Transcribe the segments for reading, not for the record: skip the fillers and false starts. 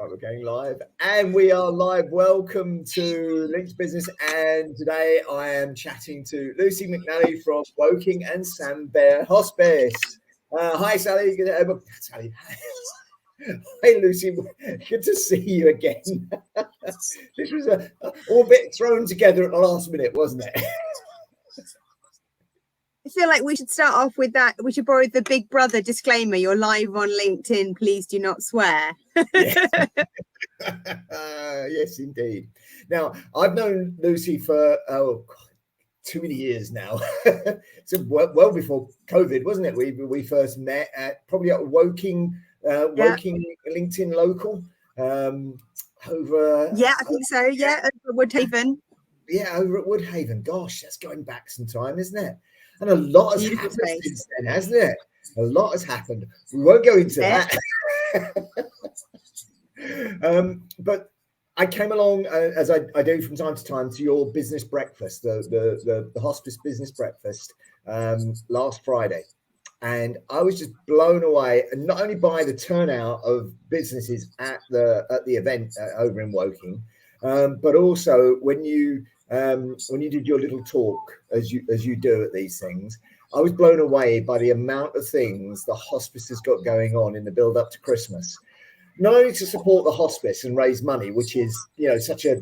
Right, we're going live, and we are live. Welcome to Links Business, and today I am chatting to Lucy McNally from Woking and Beare Hospice. Hi, Sally. Sally. Hey, Lucy. Good to see you again. This was all a bit thrown together at the last minute, wasn't it? I feel like we should start off with that. We should borrow the Big Brother disclaimer. You're live on LinkedIn. Please do not swear. Yes, indeed. Now, I've known Lucy for too many years now. So well before COVID, wasn't it? We first met at probably at Woking LinkedIn local over. Yeah, I think so. Yeah, over Woodhaven. Yeah, over at Woodhaven. Gosh, that's going back some time, isn't it? And a lot has happened since then, hasn't it? A lot has happened. We won't go into that. But I came along, as I do from time to time, to your business breakfast, the hospice business breakfast last Friday. And I was just blown away, and not only by the turnout of businesses at the event over in Woking, but also when you did your little talk, as you do at these things. I was blown away by the amount of things the hospice has got going on in the build up to Christmas. Not only to support the hospice and raise money, which is such a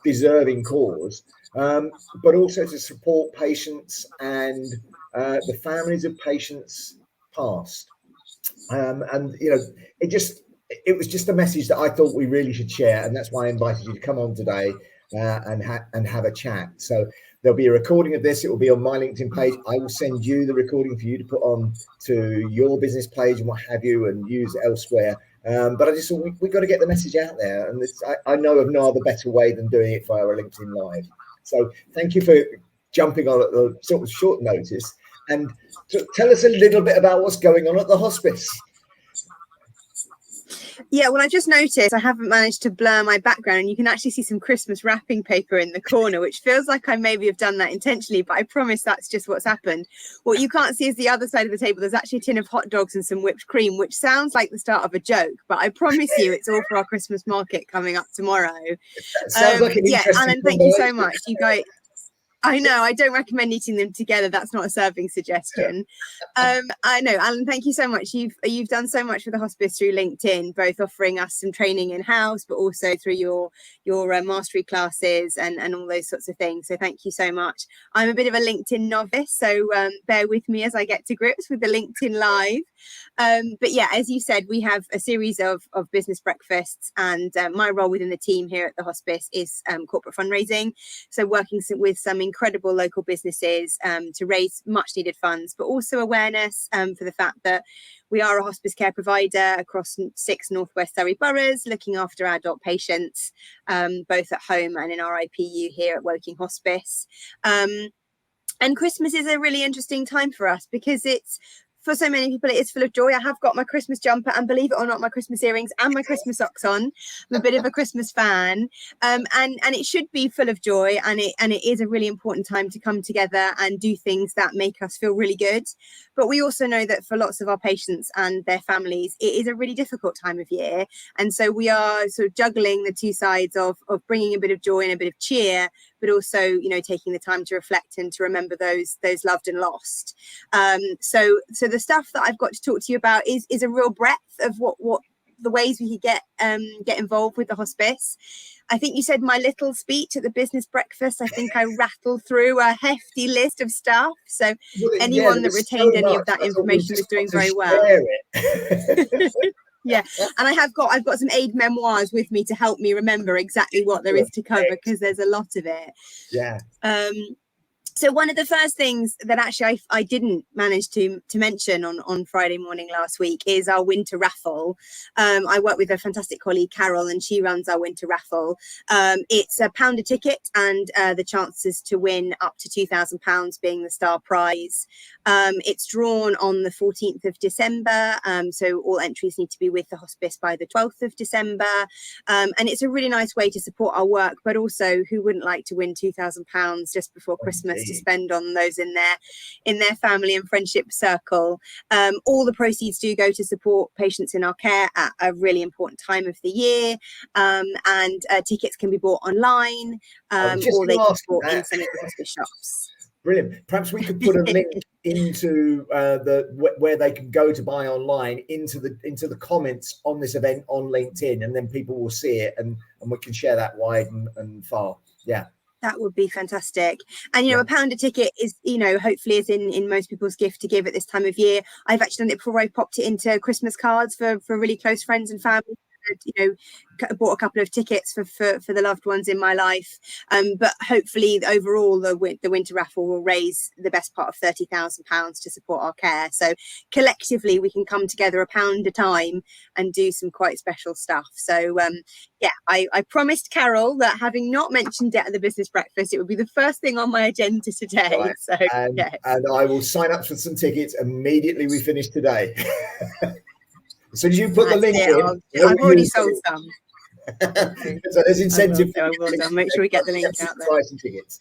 deserving cause, but also to support patients and the families of patients past. And it was just a message that I thought we really should share, and that's why I invited you to come on today and have a chat. So there'll be a recording of this. It will be on my LinkedIn page. I will send you the recording for you to put on to your business page and what have you, and use elsewhere. But I just thought we've got to get the message out there, and I know of no other better way than doing it via LinkedIn Live. So thank you for jumping on at the sort of short notice, and tell us a little bit about what's going on at the hospice. Yeah, well, I just noticed I haven't managed to blur my background, and you can actually see some Christmas wrapping paper in the corner, which feels like I maybe have done that intentionally, but I promise that's just what's happened. What you can't see is the other side of the table. There's actually a tin of hot dogs and some whipped cream, which sounds like the start of a joke, but I promise you it's all for our Christmas market coming up tomorrow. Sounds like an interesting Alan, thank you so much. You guys... I know, I don't recommend eating them together. That's not a serving suggestion. I know, Alan, thank you so much. You've done so much for the hospice through LinkedIn, both offering us some training in-house, but also through your mastery classes and all those sorts of things. So thank you so much. I'm a bit of a LinkedIn novice, so bear with me as I get to grips with the LinkedIn Live. But yeah, as you said, we have a series of business breakfasts, and my role within the team here at the hospice is corporate fundraising. So working with some incredible local businesses to raise much needed funds, but also awareness for the fact that we are a hospice care provider across 6 Northwest Surrey boroughs, looking after adult patients, both at home and in our IPU here at Woking Hospice. And Christmas is a really interesting time for us because for so many people, it is full of joy. I have got my Christmas jumper and, believe it or not, my Christmas earrings and my Christmas socks on. I'm a bit of a Christmas fan, and it should be full of joy. And it is a really important time to come together and do things that make us feel really good. But we also know that for lots of our patients and their families, it is a really difficult time of year. And so we are sort of juggling the two sides of bringing a bit of joy and a bit of cheer, but also, taking the time to reflect and to remember those loved and lost. So the stuff that I've got to talk to you about is a real breadth of what the ways we could get involved with the hospice. I think you said my little speech at the business breakfast, I think I rattled through a hefty list of stuff. So anyone that retained any of that information was doing very well. Yeah, and I've got some aid memoirs with me to help me remember exactly what there is to cover, because there's a lot of it. Yeah. So one of the first things that actually I didn't manage to mention on Friday morning last week is our winter raffle. I work with a fantastic colleague, Carol, and she runs our winter raffle. It's £1 a ticket, and the chances to win up to £2,000 being the star prize. It's drawn on the 14th of December, so all entries need to be with the hospice by the 12th of December. And it's a really nice way to support our work, but also who wouldn't like to win £2,000 just before Christmas chance to spend on those in their family and friendship circle. All the proceeds do go to support patients in our care at a really important time of the year, and tickets can be bought online, or they can be bought in some of the hospice shops. Brilliant. Perhaps we could put a link into where they can go to buy online into the comments on this event on LinkedIn, and then people will see it, and we can share that wide and far. Yeah. That would be fantastic. And, you know, £1 a ticket is, you know, hopefully is in most people's gift to give at this time of year. I've actually done it before. I popped it into Christmas cards for really close friends and family. You know, bought a couple of tickets for the loved ones in my life. But hopefully overall the winter raffle will raise the best part of £30,000 to support our care. So collectively we can come together £1 a time and do some quite special stuff. So yeah, I promised Carol that, having not mentioned it at the business breakfast, it would be the first thing on my agenda today. Right. So yes. And I will sign up for some tickets immediately we finish today. As soon as you put the link in, I've already sold some. So there's incentive. I will. I'll make sure we get the link out there. Price and tickets.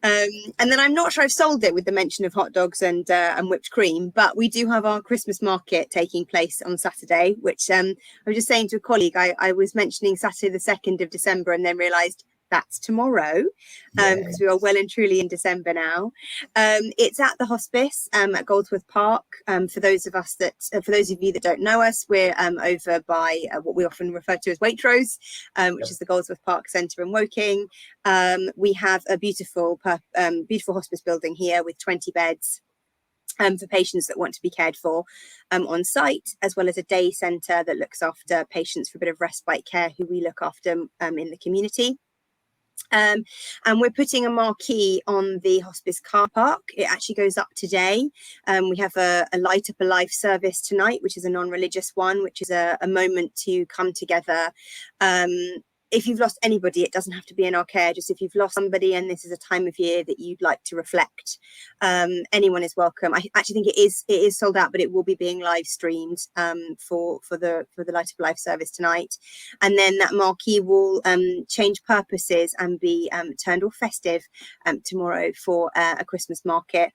And then I'm not sure I've sold it with the mention of hot dogs and whipped cream, but we do have our Christmas market taking place on Saturday, which I was just saying to a colleague, I was mentioning Saturday the 2nd of December and then realised that's tomorrow, because we are well and truly in December now. It's at the Hospice at Goldsworth Park. For those of you that don't know us, we're over by what we often refer to as Waitrose, which is the Goldsworth Park Centre in Woking. We have a beautiful hospice building here with 20 beds. For patients that want to be cared for on site, as well as a day centre that looks after patients for a bit of respite care who we look after in the community. And we're putting a marquee on the hospice car park. It actually goes up today. We have a Light Up a Life service tonight, which is a non-religious one, which is a moment to come together. If you've lost anybody, it doesn't have to be in our care. Just if you've lost somebody and this is a time of year that you'd like to reflect, anyone is welcome. I actually think it is sold out, but it will be being live streamed for the Light Up Life service tonight. And then that marquee will change purposes and be turned all festive tomorrow for a Christmas market.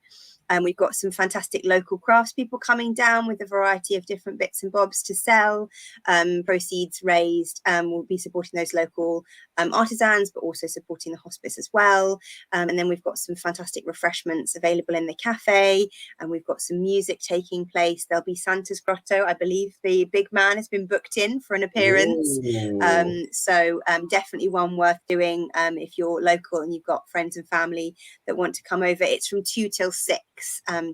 We've got some fantastic local craftspeople coming down with a variety of different bits and bobs to sell. Proceeds raised will be supporting those local artisans, but also supporting the hospice as well. And then we've got some fantastic refreshments available in the cafe, and we've got some music taking place. There'll be Santa's Grotto. I believe the big man has been booked in for an appearance. So definitely one worth doing if you're local and you've got friends and family that want to come over. It's from 2 till 6.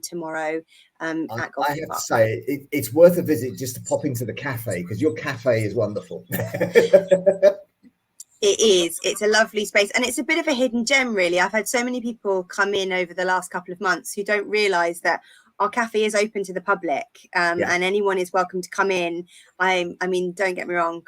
Tomorrow at Goldsworth Park. I have to say it's worth a visit just to pop into the cafe, because your cafe is wonderful. It is. It's a lovely space, and it's a bit of a hidden gem, really. I've had so many people come in over the last couple of months who don't realise that our cafe is open to the public, and anyone is welcome to come in. I mean, don't get me wrong,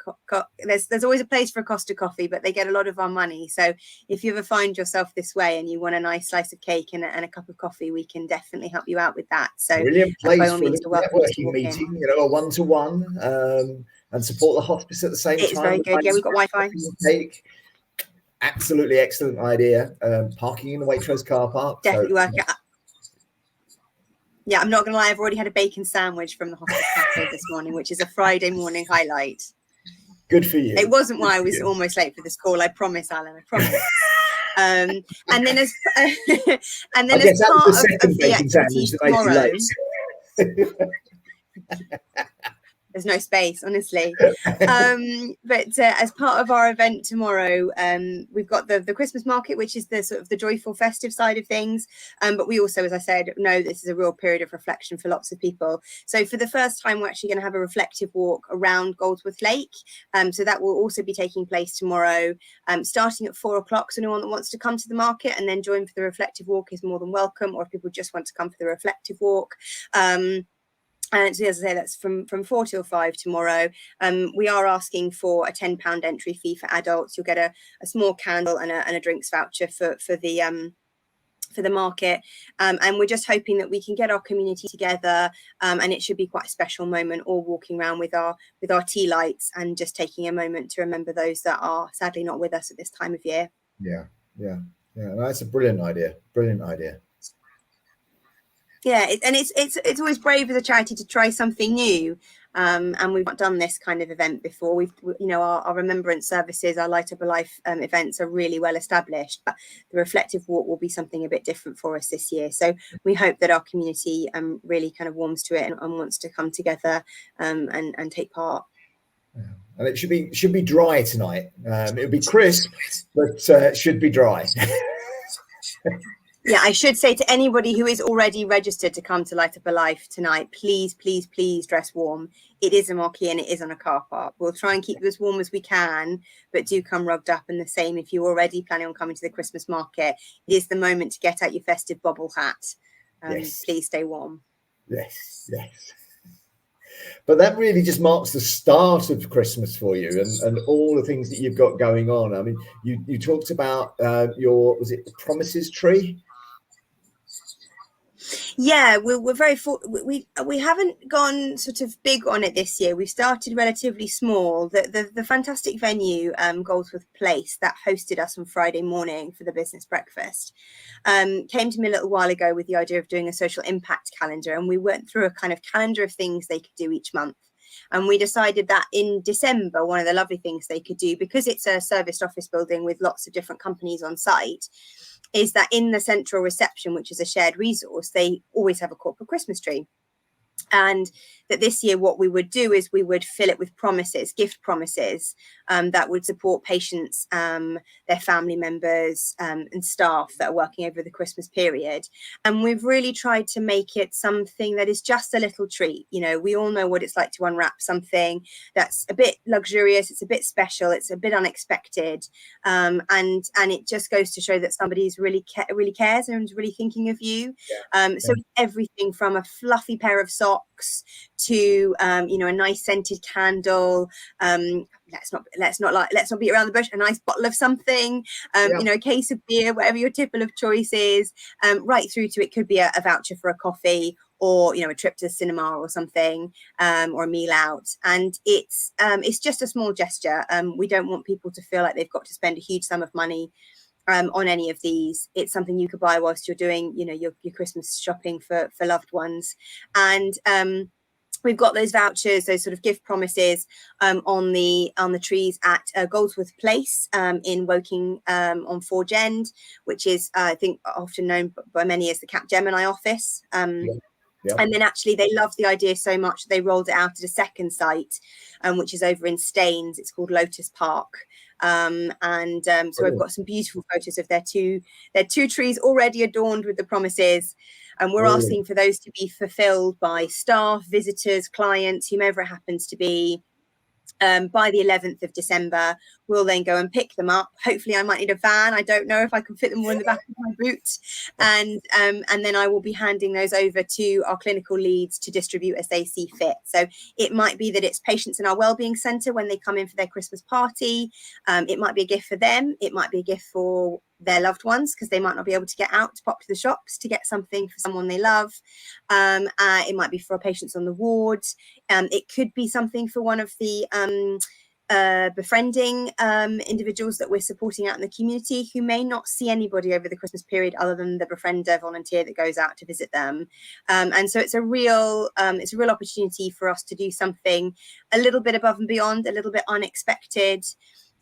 there's always a place for a Costa coffee, but they get a lot of our money. So if you ever find yourself this way and you want a nice slice of cake and a cup of coffee, we can definitely help you out with that. So brilliant place by all for means, a networking meeting, you know, a one-to-one, and support the hospice at the same time. It's very good. Yeah, we've got Wi-Fi. Absolutely excellent idea. Parking in the Waitrose car park. Definitely work it out. Yeah, I'm not going to lie, I've already had a bacon sandwich from the Hospice Cafe this morning, which is a Friday morning highlight. Good for you. It wasn't why I was almost late for this call. I promise, Alan, I promise. And then as part of the activity tomorrow... There's no space, honestly. But as part of our event tomorrow, we've got the Christmas market, which is the sort of the joyful, festive side of things. But we also, as I said, know this is a real period of reflection for lots of people. So for the first time, we're actually going to have a reflective walk around Goldsworth Lake. So that will also be taking place tomorrow, starting at 4 o'clock. So anyone that wants to come to the market and then join for the reflective walk is more than welcome, or if people just want to come for the reflective walk. And so, as I say, that's from 4 till 5 tomorrow. We are asking for a £10 entry fee for adults. You'll get a small candle and a drinks voucher for the market. And we're just hoping that we can get our community together, and it should be quite a special moment, all walking around with our tea lights and just taking a moment to remember those that are sadly not with us at this time of year. Yeah, yeah, yeah. No, that's a brilliant idea. Brilliant idea. Yeah, it's always brave as a charity to try something new. And we've not done this kind of event before. Our remembrance services, our Light Up a Life events are really well established, but the reflective walk will be something a bit different for us this year. So we hope that our community really kind of warms to it and wants to come together and take part. Yeah. And it should be dry tonight. It'll be crisp, but it should be dry. Yeah, I should say to anybody who is already registered to come to Light Up a Life tonight, please, please, please dress warm. It is a marquee and it is on a car park. We'll try and keep you as warm as we can, but do come rugged up. And the same if you're already planning on coming to the Christmas market. It is the moment to get out your festive bobble hat. Yes. Please stay warm. Yes, yes. But that really just marks the start of Christmas for you and all the things that you've got going on. I mean, you talked about was it the Promises tree? Yeah, we're very we haven't gone sort of big on it this year. We started relatively small. The fantastic venue, Goldsworth Place, that hosted us on Friday morning for the business breakfast, came to me a little while ago with the idea of doing a social impact calendar, and we went through a kind of calendar of things they could do each month. And we decided that in December, one of the lovely things they could do, because it's a serviced office building with lots of different companies on site, is that in the central reception, which is a shared resource, they always have a corporate Christmas tree. And that this year what we would do is we would fill it with promises, gift promises, that would support patients, their family members, and staff that are working over the Christmas period. And we've really tried to make it something that is just a little treat. You know, we all know what it's like to unwrap something that's a bit luxurious, it's a bit special, it's a bit unexpected, and it just goes to show that somebody's really cares and is really thinking of you. So everything from a fluffy pair of socks to a nice scented candle, let's not beat around the bush, a nice bottle of something, a case of beer, whatever your tipple of choice is, right through to it could be a voucher for a coffee or a trip to the cinema or something, or a meal out. And it's just a small gesture. We don't want people to feel like they've got to spend a huge sum of money on any of these. It's something you could buy whilst you're doing your Christmas shopping for loved ones. And we've got those vouchers, those sort of gift promises, on the trees at Goldsworth Place in Woking, on Forge End, which is I think often known by many as the Capgemini office. And then actually they loved the idea so much that they rolled it out at a second site, which is over in Staines. It's called Lotus Park. So I've got some beautiful photos of their two trees already adorned with the promises. And we're asking for those to be fulfilled by staff, visitors, clients, whomever it happens to be. By the 11th of December, we'll then go and pick them up. Hopefully I might need a van. I don't know if I can fit them all in the back of my boot. And then I will be handing those over to our clinical leads to distribute as they see fit. So it might be that it's patients in our wellbeing centre when they come in for their Christmas party. It might be a gift for them. It might be a gift for their loved ones because they might not be able to get out to pop to the shops to get something for someone they love. It might be for patients on the ward. It could be something for one of the befriending individuals that we're supporting out in the community who may not see anybody over the Christmas period other than the befriender volunteer that goes out to visit them. And so it's a real opportunity for us to do something a little bit above and beyond, a little bit unexpected.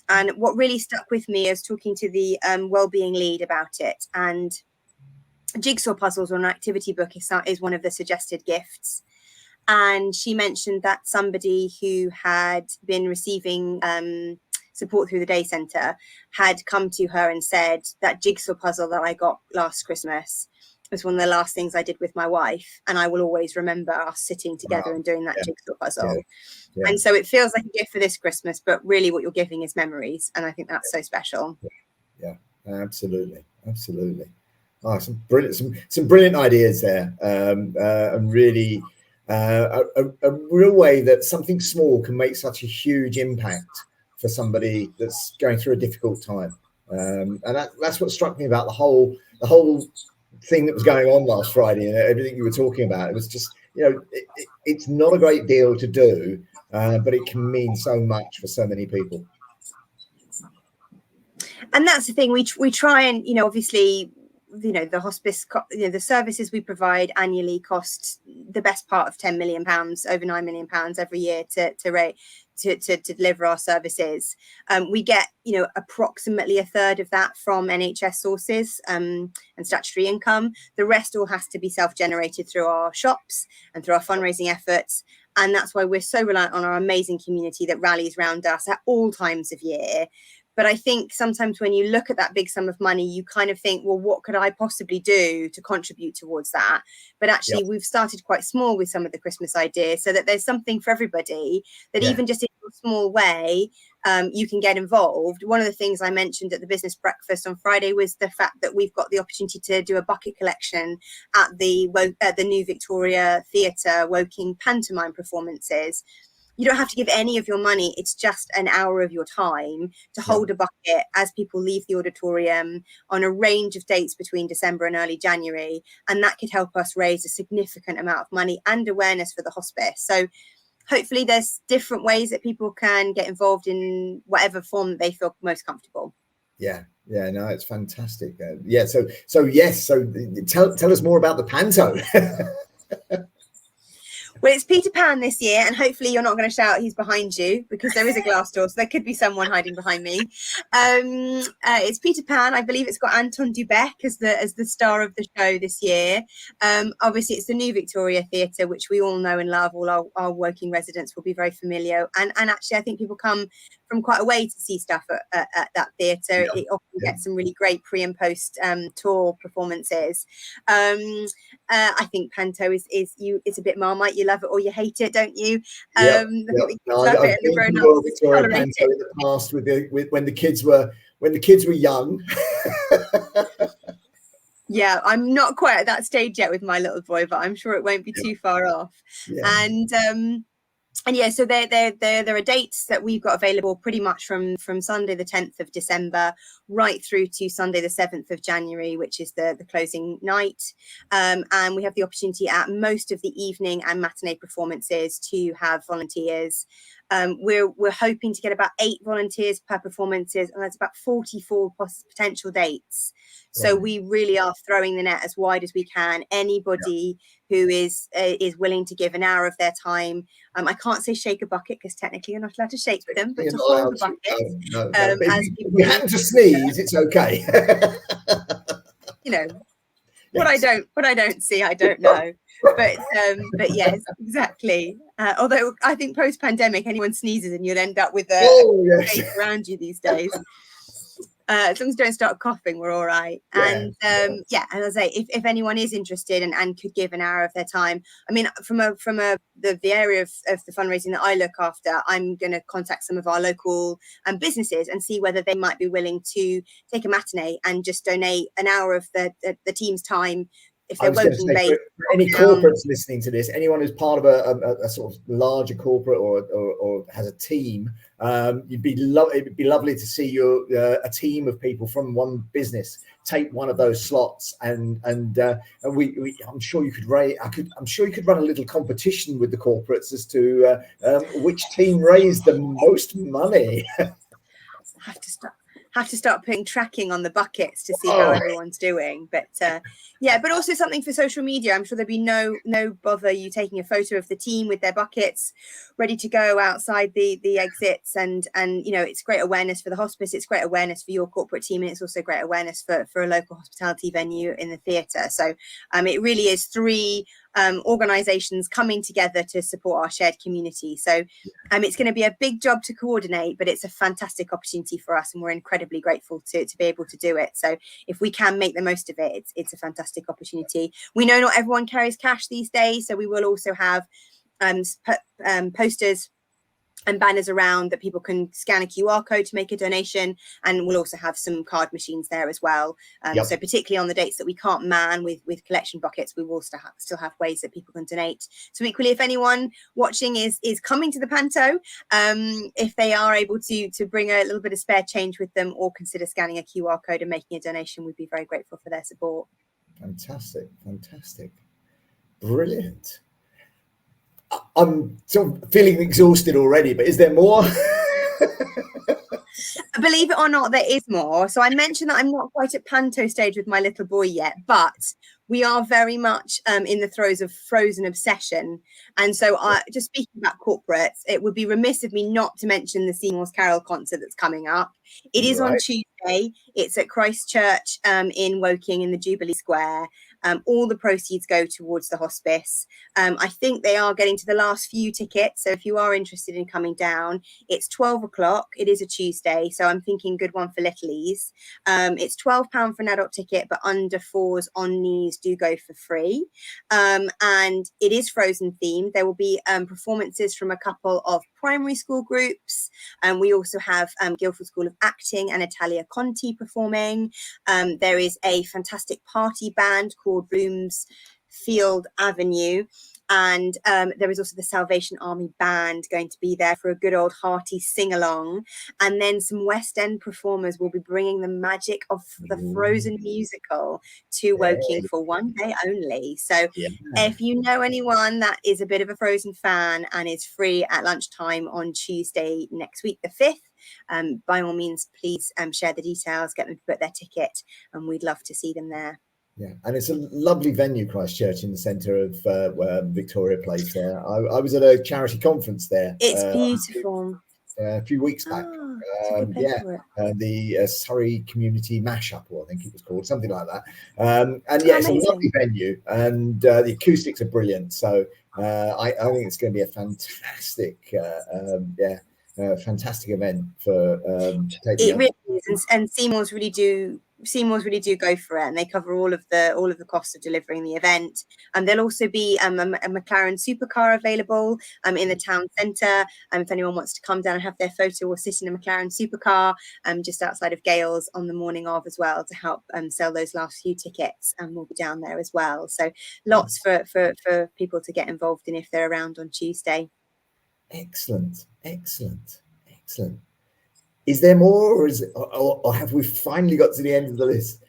And what really stuck with me is talking to the wellbeing lead about it. And jigsaw puzzles or an activity book is one of the suggested gifts. And she mentioned that somebody who had been receiving support through the day centre had come to her and said that jigsaw puzzle that I got last Christmas was one of the last things I did with my wife, and I will always remember us sitting together and doing that jigsaw puzzle. And so it feels like a gift for this Christmas, but really what you're giving is memories, and I think that's so special. Yeah, absolutely. Oh, some brilliant ideas there, and really a real way that something small can make such a huge impact for somebody that's going through a difficult time. And that's what struck me about the whole thing that was going on last Friday and everything you were talking about. It was just, it's not a great deal to do, but it can mean so much for so many people. And that's the thing, we try and, obviously, the hospice, the services we provide annually cost the best part of £10 million, over £9 million every year to deliver our services. We get, approximately a third of that from NHS sources and statutory income. The rest all has to be self-generated through our shops and through our fundraising efforts. And that's why we're so reliant on our amazing community that rallies around us at all times of year. But I think sometimes when you look at that big sum of money, you kind of think, well, what could I possibly do to contribute towards that? But actually, we've started quite small with some of the Christmas ideas, so that there's something for everybody, that even just in a small way, you can get involved. One of the things I mentioned at the business breakfast on Friday was the fact that we've got the opportunity to do a bucket collection at the New Victoria Theatre Woking pantomime performances. You don't have to give any of your money. It's just an hour of your time to hold a bucket as people leave the auditorium on a range of dates between December and early January. And that could help us raise a significant amount of money and awareness for the hospice. So hopefully there's different ways that people can get involved in whatever form that they feel most comfortable. Yeah, no, it's fantastic. So tell us more about the panto. Well, it's Peter Pan this year, and hopefully you're not going to shout he's behind you, because there is a glass door, so there could be someone hiding behind me. It's Peter Pan. I believe it's got Anton Dubek as the star of the show this year. Obviously, it's the New Victoria Theatre, which we all know and love. All our Woking residents will be very familiar. And actually, I think people come from quite a way to see stuff at that theatre. It often gets some really great pre and post tour performances. I think panto is it's a bit Marmite. You love it or you hate it, don't you? I've been to Royal Victoria panto in the past with when the kids were young. Yeah, I'm not quite at that stage yet with my little boy, but I'm sure it won't be too far off. And yeah, so there are dates that we've got available pretty much from Sunday the 10th of December right through to Sunday the 7th of January, which is the closing night. And we have the opportunity at most of the evening and matinee performances to have volunteers. We're hoping to get about 8 volunteers per performances, and that's about 44 potential dates. So we really are throwing the net as wide as we can. Anybody who is willing to give an hour of their time. I can't say shake a bucket because technically you're not allowed to shake them, but to hold a bucket. No. If you happen to sneeze, it's okay. What I don't see, I don't know. But yes, exactly. Although I think post-pandemic, anyone sneezes and you'll end up with a face around you these days. As long as you don't start coughing, we're all right. And as I say, if anyone is interested and could give an hour of their time, I mean, from the area of the fundraising that I look after, I'm going to contact some of our local businesses and see whether they might be willing to take a matinee and just donate an hour of the team's time. If they're Woking based, for any corporates listening to this, anyone who's part of a sort of larger corporate or has a team, it'd be lovely to see a team of people from one business take one of those slots, and I'm sure you could run a little competition with the corporates as to which team raised the most money. Have to start putting tracking on the buckets to see how everyone's doing. But but also something for social media. I'm sure there'd be no bother you taking a photo of the team with their buckets ready to go outside the exits, and it's great awareness for the hospice, it's great awareness for your corporate team, and it's also great awareness for a local hospitality venue in the theatre. So it really is 3 organizations coming together to support our shared community. So it's going to be a big job to coordinate, but it's a fantastic opportunity for us, and we're incredibly grateful to be able to do it. So if we can make the most of it, it's a fantastic opportunity. We know not everyone carries cash these days, so we will also have posters and banners around that people can scan a QR code to make a donation, and we'll also have some card machines there as well. So particularly on the dates that we can't man with collection buckets, we will still have ways that people can donate. So equally, if anyone watching is coming to the panto, if they are able to bring a little bit of spare change with them or consider scanning a QR code and making a donation, we'd be very grateful for their support. Fantastic, brilliant. I'm sort of feeling exhausted already, but is there more? Believe it or not, there is more. So I mentioned that I'm not quite at panto stage with my little boy yet, but we are very much in the throes of Frozen obsession. And so just speaking about corporates, it would be remiss of me not to mention the Seymour's Carol concert that's coming up. It is on Tuesday. It's at Christchurch in Woking in the Jubilee Square. All the proceeds go towards the hospice. I think they are getting to the last few tickets. So if you are interested in coming down, it's 12 o'clock. It is a Tuesday. So I'm thinking good one for littlies. It's £12 for an adult ticket, but under 4s on knees do go for free. And it is Frozen themed. There will be performances from a couple of primary school groups. We also have Guildford School of Acting and Italia Conti performing. There is a fantastic party band called Bloomsfield Avenue. And there is also the Salvation Army Band going to be there for a good old hearty sing-along. And then some West End performers will be bringing the magic of the Frozen musical to Woking for one day only. So if you know anyone that is a bit of a Frozen fan and is free at lunchtime on Tuesday next week, the 5th, by all means, please share the details, get them to book their ticket, and we'd love to see them there. Yeah, and it's a lovely venue, Christchurch, in the centre of Victoria Place there. I was at a charity conference there. It's beautiful. A few weeks back. The Surrey Community Mashup, or I think it was called, something like that. And yeah, it's a lovely venue, and the acoustics are brilliant. So I think it's going to be a fantastic, fantastic event for to take. It really is, and Seymour's really do go for it, and they cover all of the costs of delivering the event. And there'll also be a McLaren supercar available in the town centre. If anyone wants to come down and have their photo or sit in a McLaren supercar just outside of Gales on the morning of as well to help sell those last few tickets, and we'll be down there as well. So lots for people to get involved in if they're around on Tuesday. Excellent. Is there more, or have we finally got to the end of the list?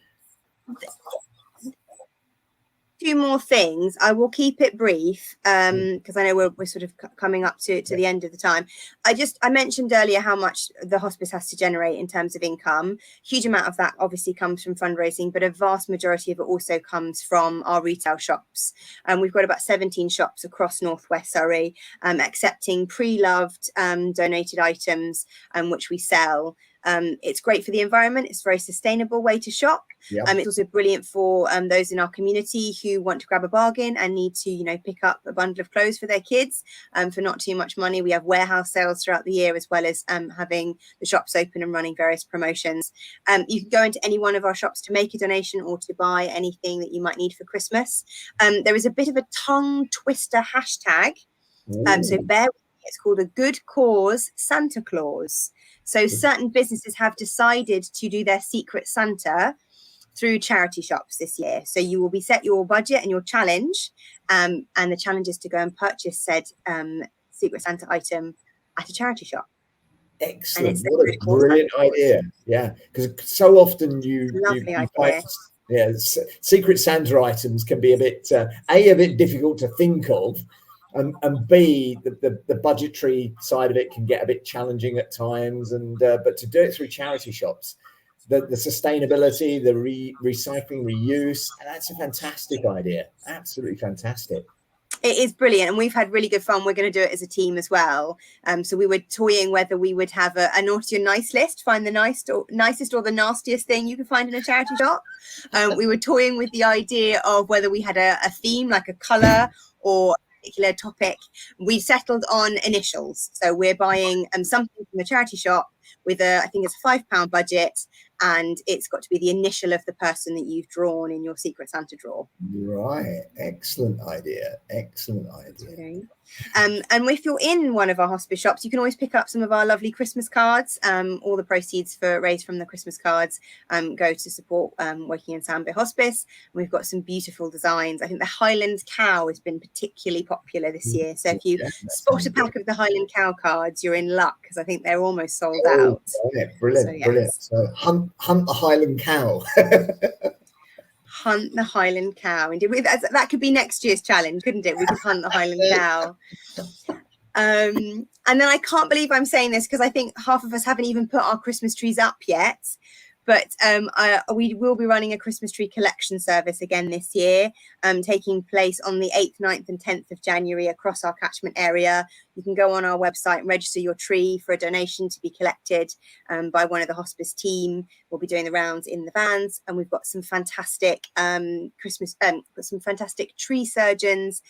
Few more things. I will keep it brief because I know we're sort of coming up to the end of the time. I mentioned earlier how much the hospice has to generate in terms of income. Huge amount of that obviously comes from fundraising, but a vast majority of it also comes from our retail shops. We've got about 17 shops across Northwest Surrey accepting pre-loved donated items which we sell. It's great for the environment. It's a very sustainable way to shop. It's also brilliant for those in our community who want to grab a bargain and need to, pick up a bundle of clothes for their kids for not too much money. We have warehouse sales throughout the year, as well as having the shops open and running various promotions. You can go into any one of our shops to make a donation or to buy anything that you might need for Christmas. There is a bit of a tongue twister hashtag. So bear with me. It's called a Good Cause Santa Claus. So certain businesses have decided to do their Secret Santa through charity shops this year. So you will be set your budget and your challenge, and the challenge is to go and purchase said Secret Santa item at a charity shop. Excellent! What a brilliant idea! Yeah, because so often you find, Secret Santa items can be a bit difficult to think of. And B, the budgetary side of it can get a bit challenging at times, but to do it through charity shops, the sustainability, the recycling, reuse, that's a fantastic idea. Absolutely fantastic. It is brilliant, and we've had really good fun. We're going to do it as a team as well. So we were toying whether we would have a naughty and nice list, find the nicest or the nastiest thing you can find in a charity shop. We were toying with the idea of whether we had a theme, like a colour or particular topic. We settled on initials, so we're buying something from the charity shop with I think it's a £5 budget, and it's got to be the initial of the person that you've drawn in your Secret Santa drawer. Right, excellent idea. And if you're in one of our hospice shops, you can always pick up some of our lovely Christmas cards. All the proceeds raised from the Christmas cards go to support Woking and Sandbit Hospice. And we've got some beautiful designs. I think the Highland Cow has been particularly popular this year. So if you spot a pack of the Highland Cow cards, you're in luck, because I think they're almost sold out. Yeah, brilliant. So hunt the Highland Cow. Hunt the Highland Cow. Indeed, that could be next year's challenge, couldn't it? We could hunt the Highland Cow. And then I can't believe I'm saying this because I think half of us haven't even put our Christmas trees up yet. But we will be running a Christmas tree collection service again this year, taking place on the 8th, 9th and 10th of January across our catchment area. You can go on our website and register your tree for a donation to be collected by one of the hospice team. We'll be doing the rounds in the vans, and we've got some fantastic some fantastic tree surgeons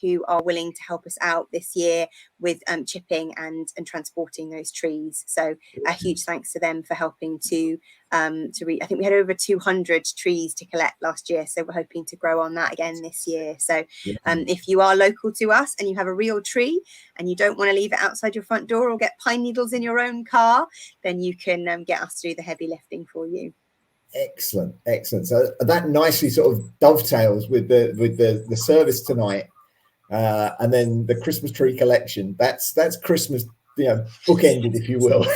who are willing to help us out this year with chipping and transporting those trees. So a huge thanks to them for helping to I think we had over 200 trees to collect last year, so we're hoping to grow on that again this year. So if you are local to us and you have a real tree and you don't want to leave it outside your front door or get pine needles in your own car, then you can get us to do the heavy lifting for you. Excellent. So that nicely sort of dovetails with the service tonight, and then the Christmas tree collection. That's Christmas, bookended, if you will.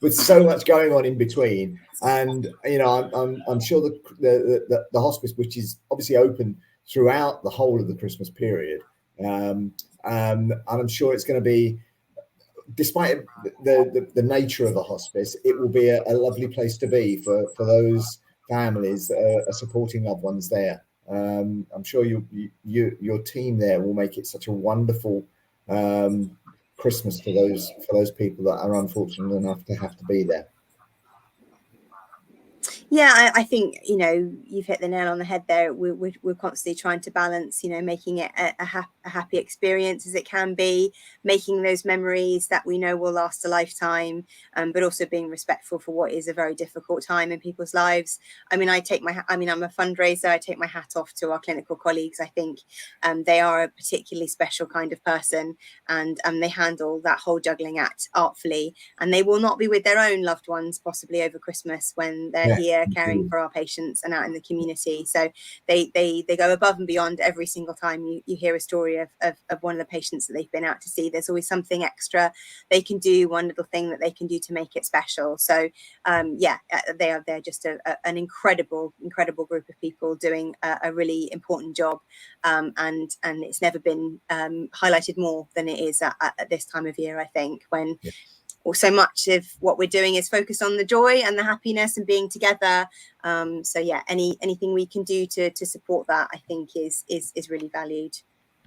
With so much going on in between, and I'm sure the hospice, which is obviously open throughout the whole of the Christmas period, and I'm sure it's going to be, despite the nature of a hospice, it will be a lovely place to be for those families that are supporting loved ones there. I'm sure your team there will make it such a wonderful Christmas for those people that are unfortunate enough to have to be there. Yeah, I think you've hit the nail on the head there. We're constantly trying to balance, making it a happy experience as it can be, making those memories that we know will last a lifetime, but also being respectful for what is a very difficult time in people's lives. I'm a fundraiser. I take my hat off to our clinical colleagues. I think they are a particularly special kind of person, and they handle that whole juggling act artfully, and they will not be with their own loved ones possibly over Christmas when they're here caring for our patients and out in the community. So they go above and beyond every single time you hear a story of one of the patients that they've been out to see. There's always something extra they can do, one little thing that they can do to make it special. So they're just an incredible group of people doing a really important job, and it's never been highlighted more than it is at this time of year, I think, when so much of what we're doing is focused on the joy and the happiness and being together. Anything we can do to support that, I think is really valued.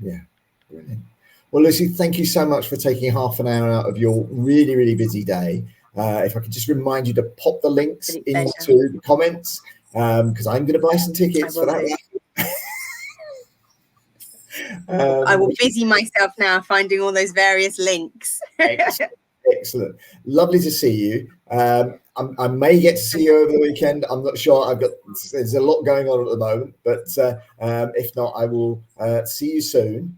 Yeah, brilliant. Well, Lucy, thank you so much for taking half an hour out of your really, really busy day. If I could just remind you to pop the links into the comments, because I'm going to buy some tickets for that. I will busy myself now finding all those various links. Excellent. Lovely to see you. I may get to see you over the weekend. I'm not sure. There's a lot going on at the moment, but if not, I will see you soon.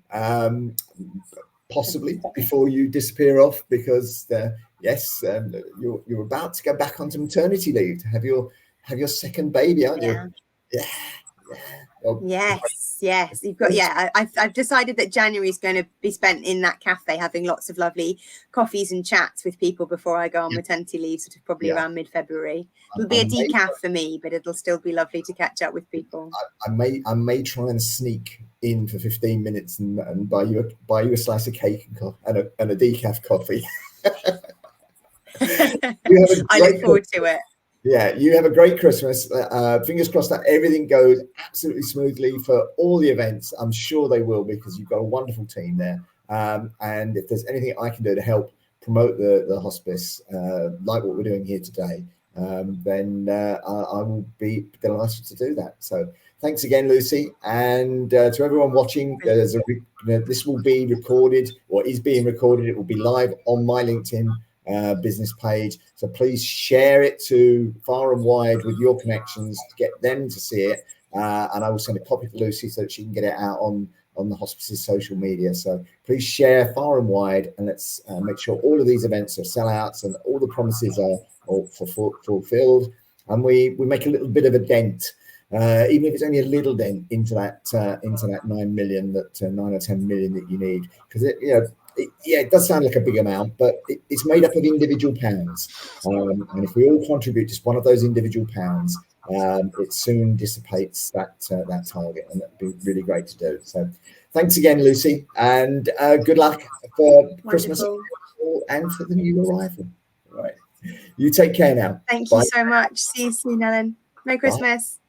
Possibly before you disappear off, because you're about to go back onto maternity leave to have your second baby, aren't you? Yeah. Well, yes. You've got. Yeah, I've decided that January is going to be spent in that cafe having lots of lovely coffees and chats with people before I go on maternity leave, sort of probably around mid-February. It'll be a decaf for me, but it'll still be lovely to catch up with people. I may try and sneak in for 15 minutes and buy you a slice of cake and a decaf coffee. I look forward to it. Yeah, you have a great Christmas. Fingers crossed that everything goes absolutely smoothly for all the events. I'm sure they will, because you've got a wonderful team there. And if there's anything I can do to help promote the hospice, like what we're doing here today, then I will be delighted to do that. So thanks again, Lucy. And to everyone watching, this will be recorded, or is being recorded. It will be live on my LinkedIn business page, so please share it to far and wide with your connections to get them to see it, and I will send a copy to Lucy so that she can get it out on the hospice's social media. So please share far and wide, and let's make sure all of these events are sellouts and all the promises are fulfilled, and we make a little bit of a dent, even if it's only a little dent into that 9 million, that 9 or 10 million that you need, because it does sound like a big amount, but it's made up of individual pounds. And if we all contribute just one of those individual pounds, it soon dissipates that target, and that'd be really great to do. So thanks again, Lucy, and good luck for Christmas and for the new arrival. All right, you take care now. Thank Bye. you so much. See you soon, Ellen. Merry Christmas.